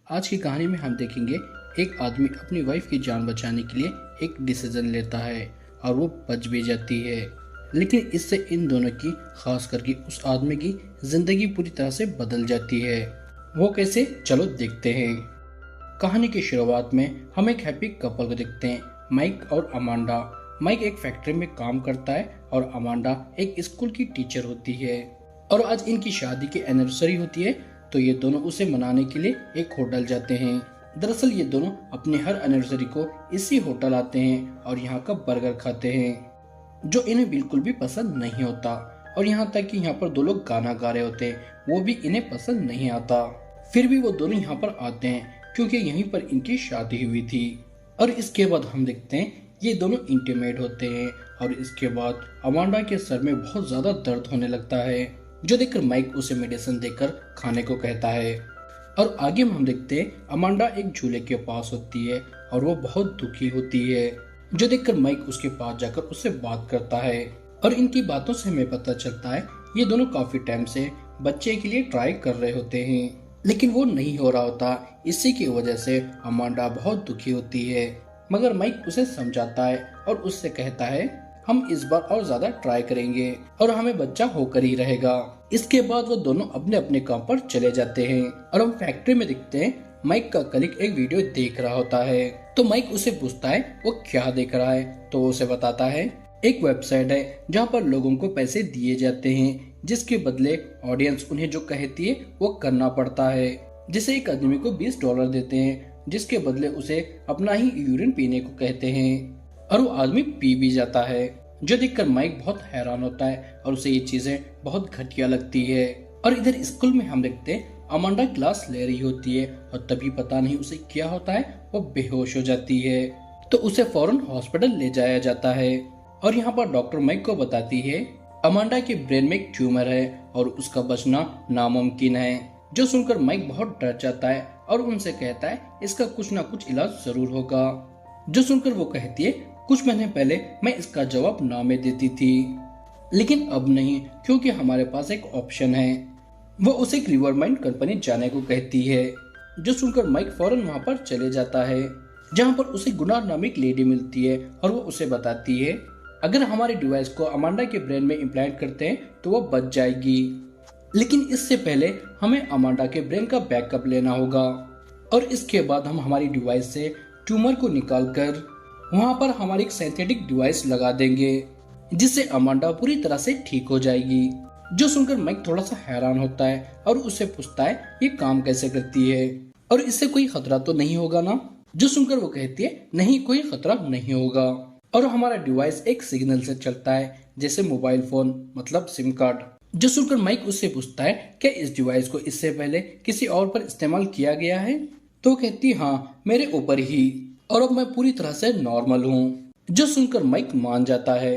आज की कहानी में हम देखेंगे एक आदमी अपनी वाइफ की जान बचाने के लिए एक डिसीजन लेता है और वो बच भी जाती है। लेकिन इससे इन दोनों की, खास करके उस आदमी की जिंदगी पूरी तरह से बदल जाती है। वो कैसे, चलो देखते हैं। कहानी की शुरुआत में हम एक हैप्पी कपल को देखते हैं, माइक और अमांडा। माइक एक फैक्ट्री में काम करता है और अमांडा एक स्कूल की टीचर होती है। और आज इनकी शादी की एनिवर्सरी होती है, तो ये दोनों उसे मनाने के लिए एक होटल जाते हैं। दरअसल ये दोनों अपने हर एनिवर्सरी को इसी होटल आते हैं और यहाँ का बर्गर खाते हैं, जो इन्हें बिल्कुल भी पसंद नहीं होता। और यहाँ तक कि यहाँ पर दो लोग गाना गा रहे होते हैं, वो भी इन्हें पसंद नहीं आता। फिर भी वो दोनों यहाँ पर आते हैं क्योंकि यहीं पर इनकी शादी हुई थी। और इसके बाद हम देखते हैं ये दोनों इंटीमेट होते हैं और इसके बाद अमांडा के सर में बहुत ज्यादा दर्द होने लगता है, जो देखकर माइक उसे मेडिसिन देकर खाने को कहता है। और आगे हम देखते हैं अमांडा एक झूले के पास होती है और वो बहुत दुखी होती है, जो देखकर माइक उसके पास जाकर उससे बात करता है। और इनकी बातों से हमें पता चलता है ये दोनों काफी टाइम से बच्चे के लिए ट्राई कर रहे होते हैं, लेकिन वो नहीं हो रहा होता। इसी की वजह से अमांडा बहुत दुखी होती है, मगर माइक उसे समझाता है और उससे कहता है हम इस बार और ज्यादा ट्राई करेंगे और हमें बच्चा होकर ही रहेगा। इसके बाद वो दोनों अपने अपने काम पर चले जाते हैं और हम फैक्ट्री में देखते हैं माइक का कलीग एक वीडियो देख रहा होता है। तो माइक उसे पूछता है वो क्या देख रहा है, तो वो उसे बताता है एक वेबसाइट है जहाँ पर लोगों को पैसे दिए जाते हैं, जिसके बदले ऑडियंस उन्हें जो कहती है वो करना पड़ता है। जिसे एक आदमी को $20 देते हैं, जिसके बदले उसे अपना ही यूरिन पीने को कहते हैं, और वो आदमी पी भी जाता है। जो देखकर माइक बहुत हैरान होता है और उसे ये चीजें बहुत घटिया लगती है। और इधर स्कूल में हम देखते हैं अमांडा क्लास ले रही होती है और तभी पता नहीं उसे क्या होता है, वो बेहोश हो जाती है। तो उसे फौरन हॉस्पिटल ले जाया जाता है और यहाँ पर डॉक्टर माइक को बताती है अमांडा के ब्रेन में एक ट्यूमर है और उसका बचना नामुमकिन है। जो सुनकर माइक बहुत डर जाता है और उनसे कहता है इसका कुछ ना कुछ इलाज जरूर होगा। जो सुनकर वो कहती है कुछ महीने पहले मैं इसका जवाब ना में देती थी, लेकिन अब नहीं, क्योंकि हमारे पास एक ऑप्शन है। वो उसे एक रिवरमाइंड कंपनी जाने को कहती है। जो सुनकर माइक फौरन वहाँ पर चले जाता है, जहाँ पर उसे गुनार नामिक लेडी मिलती है और वो उसे बताती है अगर हमारे डिवाइस को अमांडा के ब्रेन में इम्प्लांट करते हैं तो वो बच जाएगी, लेकिन इससे पहले हमें अमांडा के ब्रेन का बैकअप लेना होगा। और इसके बाद हम हमारी डिवाइस से ट्यूमर को निकालकर वहाँ पर हमारी एक सिंथेटिक डिवाइस लगा देंगे, जिससे अमांडा पूरी तरह से ठीक हो जाएगी। जो सुनकर माइक थोड़ा सा हैरान होता है और उससे पूछता है ये काम कैसे करती है और इससे कोई खतरा तो नहीं होगा ना। जो सुनकर वो कहती है नहीं, कोई खतरा नहीं होगा और हमारा डिवाइस एक सिग्नल से चलता है, जैसे मोबाइल फोन, मतलब सिम कार्ड। जो सुनकर माइक उससे पूछता है क्या इस डिवाइस को इससे पहले किसी और पर इस्तेमाल किया गया है, तो कहती हाँ, मेरे ऊपर ही, और अब मैं पूरी तरह से नॉर्मल हूँ। जो सुनकर माइक मान जाता है,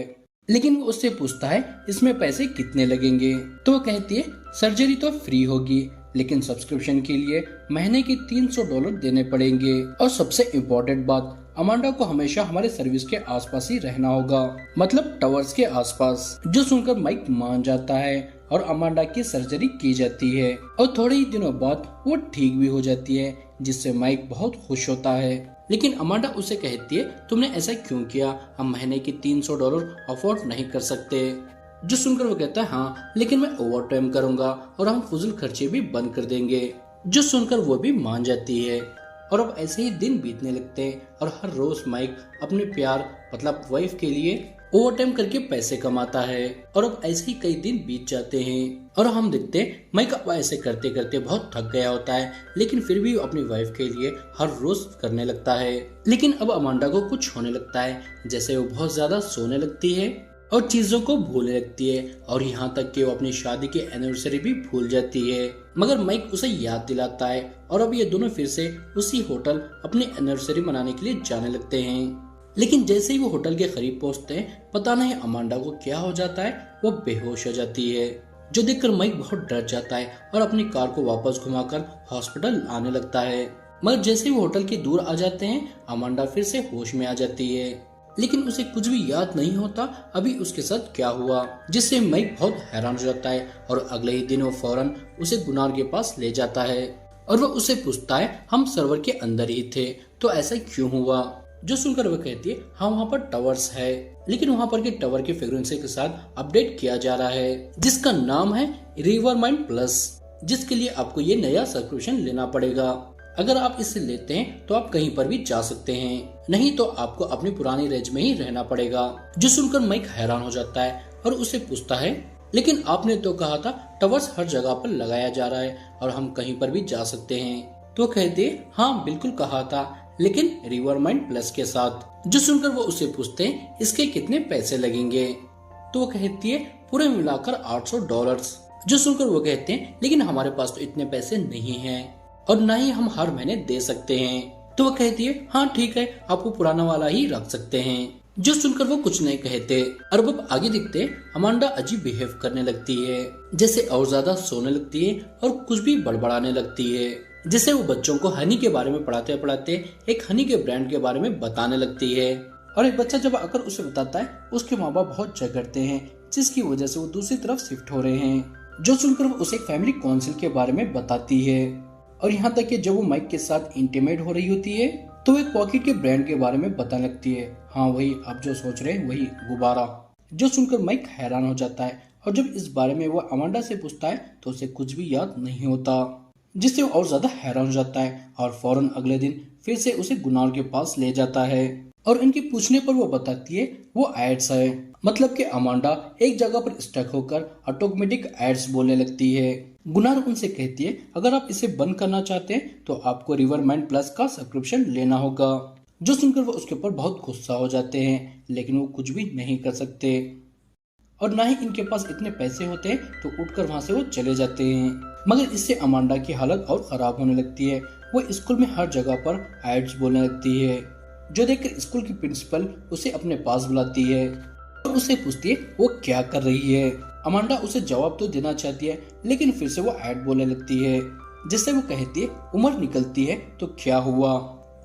लेकिन वो उससे पूछता है इसमें पैसे कितने लगेंगे, तो वो कहती है सर्जरी तो फ्री होगी, लेकिन सब्सक्रिप्शन के लिए महीने के $300 देने पड़ेंगे। और सबसे इम्पोर्टेंट बात, अमांडा को हमेशा हमारे सर्विस के आसपास ही रहना होगा, मतलब टावर्स के आसपास। जो सुनकर माइक मान जाता है और अमांडा की सर्जरी की जाती है और थोड़े ही दिनों बाद वो ठीक भी हो जाती है, जिससे माइक बहुत खुश होता है। लेकिन अमांडा उसे कहती है तुमने ऐसा क्यों किया, हम महीने के $300 अफोर्ड नहीं कर सकते। जो सुनकर वो कहता है हाँ, लेकिन मैं ओवर टाइम करूंगा और हम फुजूल खर्चे भी बंद कर देंगे। जो सुनकर वो भी मान जाती है और अब ऐसे ही दिन बीतने लगते हैं और हर रोज माइक अपने प्यार, मतलब वाइफ के लिए ओवर टाइम करके पैसे कमाता है। और अब ऐसे ही कई दिन बीत जाते हैं और हम देखते हैं माइक अब ऐसे करते करते बहुत थक गया होता है, लेकिन फिर भी अपनी वाइफ के लिए हर रोज करने लगता है। लेकिन अब अमांडा को कुछ होने लगता है, जैसे वो बहुत ज्यादा सोने लगती है और चीजों को भूलने लगती है और यहाँ तक कि वो अपनी शादी की एनिवर्सरी भी भूल जाती है। मगर माइक उसे याद दिलाता है और अब ये दोनों फिर से उसी होटल अपनी एनिवर्सरी मनाने के लिए जाने लगते हैं। लेकिन जैसे ही वो होटल के करीब पहुंचते हैं, पता नहीं अमांडा को क्या हो जाता है, वो बेहोश हो जाती है। जो देखकर माइक बहुत डर जाता है और अपनी कार को वापस घुमाकर हॉस्पिटल आने लगता है। मगर जैसे ही वो होटल के दूर आ जाते हैं, अमांडा फिर से होश में आ जाती है, लेकिन उसे कुछ भी याद नहीं होता अभी उसके साथ क्या हुआ, जिससे माइक बहुत हैरान हो जाता है और अगले ही दिन वो फौरन उसे गुनार के पास ले जाता है और वो उसे पूछता है हम सर्वर के अंदर ही थे तो ऐसा क्यों हुआ। जो सुनकर वो कहती है हाँ वहाँ पर टावर्स है, लेकिन वहाँ पर के टावर की फ्रीक्वेंसी के साथ अपडेट किया जा रहा है जिसका नाम है रिवरमाइंड प्लस, जिसके लिए आपको ये नया सब्सक्रिप्शन लेना पड़ेगा। अगर आप इसे लेते हैं तो आप कहीं पर भी जा सकते हैं, नहीं तो आपको अपनी पुरानी रेंज में ही रहना पड़ेगा। जो सुनकर माइक हैरान हो जाता है और उसे पूछता है लेकिन आपने तो कहा था टावर्स हर जगह पर लगाया जा रहा है और हम कहीं पर भी जा सकते हैं। तो कहते हाँ बिल्कुल कहा था, लेकिन रिवरमाइंड प्लस के साथ। जो सुनकर वो उसे पूछते हैं इसके कितने पैसे लगेंगे। तो वो कहती है पूरे मिलाकर $800। जो सुनकर वो कहते हैं लेकिन हमारे पास तो इतने पैसे नहीं हैं और न ही हम हर महीने दे सकते हैं। तो वो कहती है हाँ ठीक है, आपको पुराना वाला ही रख सकते हैं। जो सुनकर वो कुछ नहीं कहते और वो आगे दिखते अमांडा अजीब बिहेव करने लगती है, जैसे और ज्यादा सोने लगती है और कुछ भी बड़बड़ाने लगती है। जैसे वो बच्चों को हनी के बारे में पढ़ाते पढ़ाते एक हनी के ब्रांड के बारे में बताने लगती है। और एक बच्चा जब आकर उसे बताता है उसके माँ बाप बहुत झगड़ते हैं जिसकी वजह से वो दूसरी तरफ शिफ्ट हो रहे हैं। जो सुनकर वो उसे फैमिली काउंसिल के बारे में बताती है और यहाँ तक कि जब वो माइक के साथ इंटीमेट हो रही होती है तो एक पॉकेट के ब्रांड के बारे में बताने लगती है। हाँ वही आप जो सोच रहे हैं वही गुब्बारा। जो सुनकर माइक हैरान हो जाता है और जब इस बारे में वो अमांडा से पूछता है तो उसे कुछ भी याद नहीं होता, जिससे वो और ज्यादा हैरान हो जाता है और फौरन अगले दिन फिर से उसे गुनार के पास ले जाता है और इनके पूछने पर वो बताती है वो एड्स है, मतलब कि अमांडा एक जगह पर स्टक होकर ऑटोमेटिक एड्स बोलने लगती है। गुनार उनसे कहती है अगर आप इसे बंद करना चाहते हैं तो आपको रिवरमाइंड प्लस का सब्सक्रिप्शन लेना होगा। जो सुनकर वो उसके ऊपर बहुत गुस्सा हो जाते हैं, लेकिन वो कुछ भी नहीं कर सकते और ना ही इनके पास इतने पैसे होते हैं तो उठकर वहाँ से वो चले जाते हैं। मगर इससे अमांडा की हालत और खराब होने लगती है। वो स्कूल में हर जगह पर एड्स बोलने लगती है, जो देखकर स्कूल की प्रिंसिपल उसे अपने पास बुलाती है और उससे पूछती है वो क्या कर रही है। अमांडा उसे जवाब तो देना चाहती है लेकिन फिर से वो ऐड बोलने लगती है, जिससे वो कहती है उम्र निकलती है तो क्या हुआ,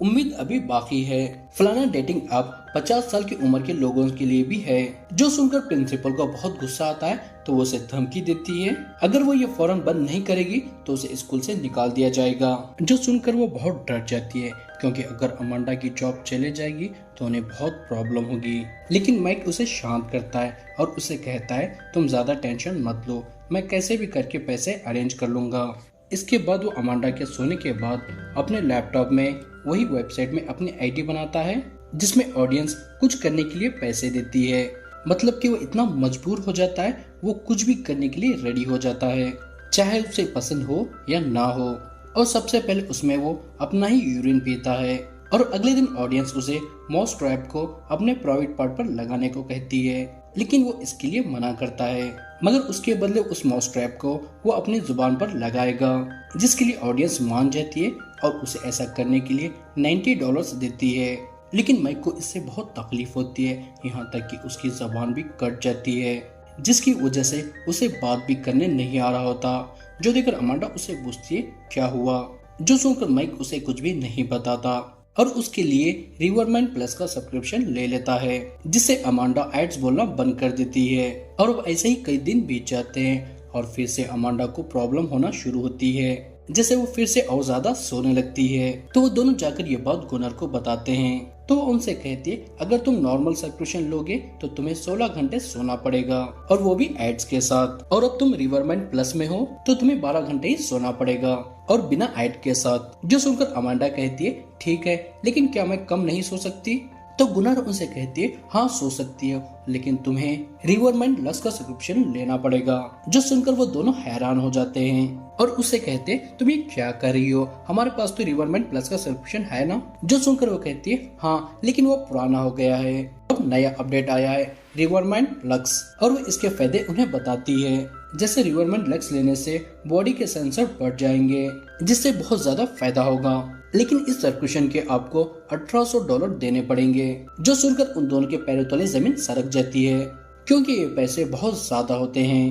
उम्मीद अभी बाकी है। फलाना डेटिंग ऐप 50 साल की उम्र के लोगों के लिए भी है। जो सुनकर प्रिंसिपल को बहुत गुस्सा आता है तो वो उसे धमकी देती है अगर वो ये फौरन बंद नहीं करेगी तो उसे स्कूल से निकाल दिया जाएगा। जो सुनकर वो बहुत डर जाती है क्योंकि अगर अमांडा की जॉब चले जाएगी तो उन्हें बहुत प्रॉब्लम होगी। लेकिन माइक उसे शांत करता है और उसे कहता है तुम ज्यादा टेंशन मत लो, मैं कैसे भी करके पैसे अरेंज कर लूंगा। इसके बाद वो अमांडा के सोने के बाद अपने लैपटॉप में वही वेबसाइट में अपनी आईडी बनाता है जिसमें ऑडियंस कुछ करने के लिए पैसे देती है, मतलब कि वो इतना मजबूर हो जाता है वो कुछ भी करने के लिए रेडी हो जाता है, चाहे उसे पसंद हो या ना हो। और सबसे पहले उसमें वो अपना ही यूरिन पीता है और अगले दिन ऑडियंस उसे माउस ट्रैप को अपने प्राइवेट पार्ट पर लगाने को कहती है, लेकिन वो इसके लिए मना करता है। मगर उसके बदले उस माउस ट्रैप को वो अपनी जुबान पर लगाएगा, जिसके लिए ऑडियंस मान जाती है और उसे ऐसा करने के लिए $90 देती है। लेकिन माइक को इससे बहुत तकलीफ होती है, यहाँ तक कि उसकी जबान भी कट जाती है, जिसकी वजह से उसे बात भी करने नहीं आ रहा होता। जो देखकर अमांडा उसे पूछती है क्या हुआ। जो सुनकर माइक उसे कुछ भी नहीं बताता और उसके लिए रिवरमाइंड प्लस का सब्सक्रिप्शन ले लेता है, जिससे अमांडा एड्स बोलना बंद कर देती है। और अब ऐसे ही कई दिन बीत जाते हैं और फिर से अमांडा को प्रॉब्लम होना शुरू होती है, जैसे वो फिर से और ज्यादा सोने लगती है। तो वो दोनों जाकर ये बात गुनर को बताते हैं, तो वो उनसे कहती है अगर तुम नॉर्मल सब्सक्रिप्शन लोगे तो तुम्हें 16 घंटे सोना पड़ेगा और वो भी एड्स के साथ, और अब तुम रिवरमाइंड प्लस में हो तो तुम्हें 12 घंटे ही सोना पड़ेगा और बिना एड के साथ। जो सुनकर अमांडा कहती है ठीक है, लेकिन क्या मैं कम नहीं सो सकती। तो गुनर उनसे कहती है हाँ सो सकती है, लेकिन तुम्हें रिवरमाइंड प्लस का सब्सक्रिप्शन लेना पड़ेगा। जो सुनकर वो दोनों हैरान हो जाते हैं और उससे कहते तुम ये क्या कर रही हो, हमारे पास तो रिवरमाइंड प्लस का सब्सक्रिप्शन है ना। जो सुनकर वो कहती है हाँ, लेकिन वो पुराना हो गया है, अब नया अपडेट आया है रिवरमाइंड लक्स, और वो इसके फायदे उन्हें बताती है। जैसे रिवरमाइंड लक्स लेने से बॉडी के सेंसर बढ़ जाएंगे, जिससे बहुत ज्यादा फायदा होगा, लेकिन इस सब्सक्रिप्शन के आपको $1800 देने पड़ेंगे। जो सुनकर उन दोनों के पैरों तले जमीन सरक जाती है, क्योंकि ये पैसे बहुत ज्यादा होते हैं।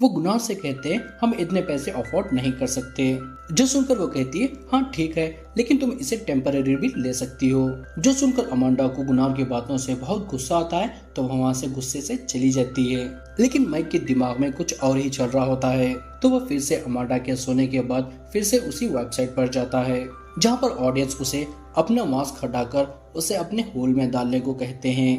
वो गुनाह से कहते हैं हम इतने पैसे अफोर्ड नहीं कर सकते। जो सुनकर वो कहती है हाँ ठीक है, लेकिन तुम इसे टेम्पररी भी ले सकती हो। जो सुनकर अमांडा को गुनाह की बातों से बहुत गुस्सा आता है तो वह वहाँ से गुस्से से चली जाती है। लेकिन माइक के दिमाग में कुछ और ही चल रहा होता है, तो वह फिर से अमांडा के सोने के बाद फिर से उसी वेबसाइट पर जाता है जहाँ पर ऑडियंस उसे अपना मास्क हटाकर उसे अपने होल में डालने को कहते हैं,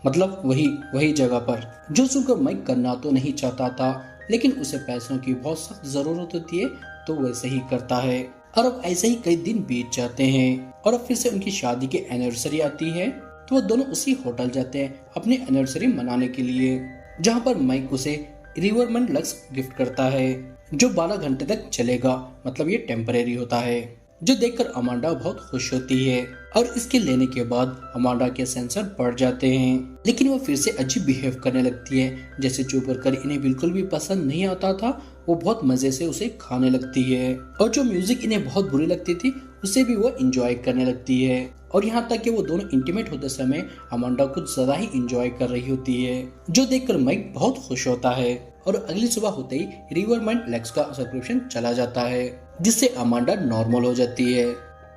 मतलब वही जगह पर। जो सुनकर माइक करना तो नहीं चाहता था, लेकिन उसे पैसों की बहुत सख्त जरूरत होती है तो वैसे ही करता है। और अब ऐसे ही कई दिन बीत जाते हैं और अब फिर से उनकी शादी की एनिवर्सरी आती है, तो वो दोनों उसी होटल जाते हैं अपनी एनिवर्सरी मनाने के लिए, जहाँ पर माइक उसे रिवरमेंट लक्स गिफ्ट करता है जो 12 घंटे तक चलेगा, मतलब ये टेम्परेरी होता है। जो देखकर अमांडा बहुत खुश होती है और इसके लेने के बाद अमांडा के सेंसर बढ़ जाते हैं, लेकिन वो फिर से अजीब बिहेव करने लगती है। जैसे जो बर्गर इन्हें बिल्कुल भी पसंद नहीं आता था वो बहुत मजे से उसे खाने लगती है, और जो म्यूजिक इन्हें बहुत बुरी लगती थी उसे भी वो एंजॉय करने लगती है। और यहाँ तक कि वो दोनों इंटीमेट होते समय अमांडा कुछ ज्यादा ही एंजॉय कर रही होती है, जो देखकर माइक बहुत खुश होता है। और अगली सुबह होते ही रिवरमेंट लेक्स का सब्सक्रिप्शन चला जाता है, जिससे अमांडा नॉर्मल हो जाती है।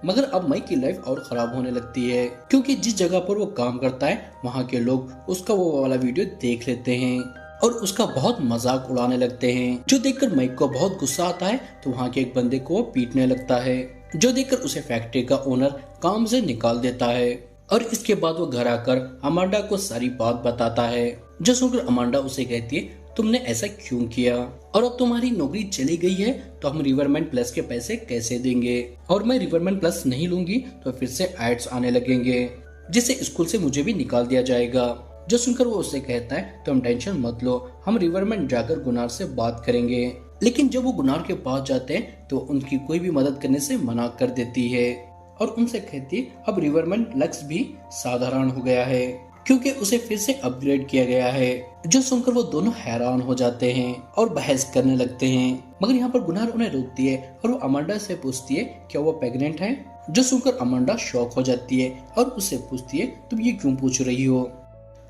मगर अब माइक की लाइफ और खराब होने लगती है, क्योंकि जिस जगह पर वो काम करता है वहाँ के लोग उसका वो वाला वीडियो देख लेते हैं और उसका बहुत मजाक उड़ाने लगते हैं, जो देखकर माइक को बहुत गुस्सा आता है। तो वहाँ के एक बंदे को पीटने लगता है, जो देखकर उसे फैक्ट्री का ओनर काम से निकाल देता है। और इसके बाद वो घर आकर अमांडा को सारी बात बताता है, जो सुनकर अमांडा उसे कहती है तुमने ऐसा क्यों किया, और अब तुम्हारी नौकरी चली गई है तो हम रिवरमेंट प्लस के पैसे कैसे देंगे, और मैं रिवरमेंट प्लस नहीं लूंगी तो फिर से एड्स आने लगेंगे, जिससे स्कूल से मुझे भी निकाल दिया जाएगा। जो सुनकर वो उससे कहता है तुम टेंशन मत लो, हम रिवरमेंट जाकर गुनार से बात करेंगे। लेकिन जब वो गुनार के पास जाते हैं तो उनकी कोई भी मदद करने से मना कर देती है और उनसे कहती है अब रिवरमेंट लक्स भी साधारण हो गया है क्योंकि उसे फिर से अपग्रेड किया गया है। जो सुनकर वो दोनों हैरान हो जाते हैं और बहस करने लगते हैं, मगर यहाँ पर गुनार उन्हें रोकती है और वो अमांडा से पूछती है क्या वो प्रेग्नेंट है। जो सुनकर अमांडा शॉक हो जाती है और उससे पूछती है तुम ये क्यों पूछ रही हो।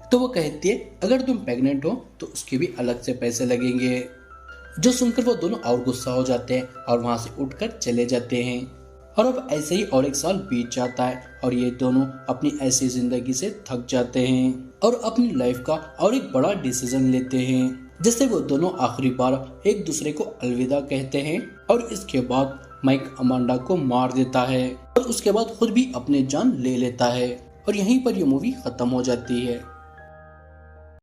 तो वो कहती है अगर तुम प्रेग्नेंट हो तो उसके भी अलग से पैसे लगेंगे। जो सुनकर वो दोनों और गुस्सा हो जाते हैं और वहाँ से उठकर चले जाते हैं। और अब ऐसे ही और एक साल बीत जाता है और ये दोनों अपनी ऐसी जिंदगी से थक जाते हैं और अपनी लाइफ का और एक बड़ा डिसीजन लेते हैं, जिससे वो दोनों आखिरी बार एक दूसरे को अलविदा कहते हैं। और इसके बाद माइक अमांडा को मार देता है और उसके बाद खुद भी अपनी जान ले लेता है और यहीं पर ये मूवी खत्म हो जाती है।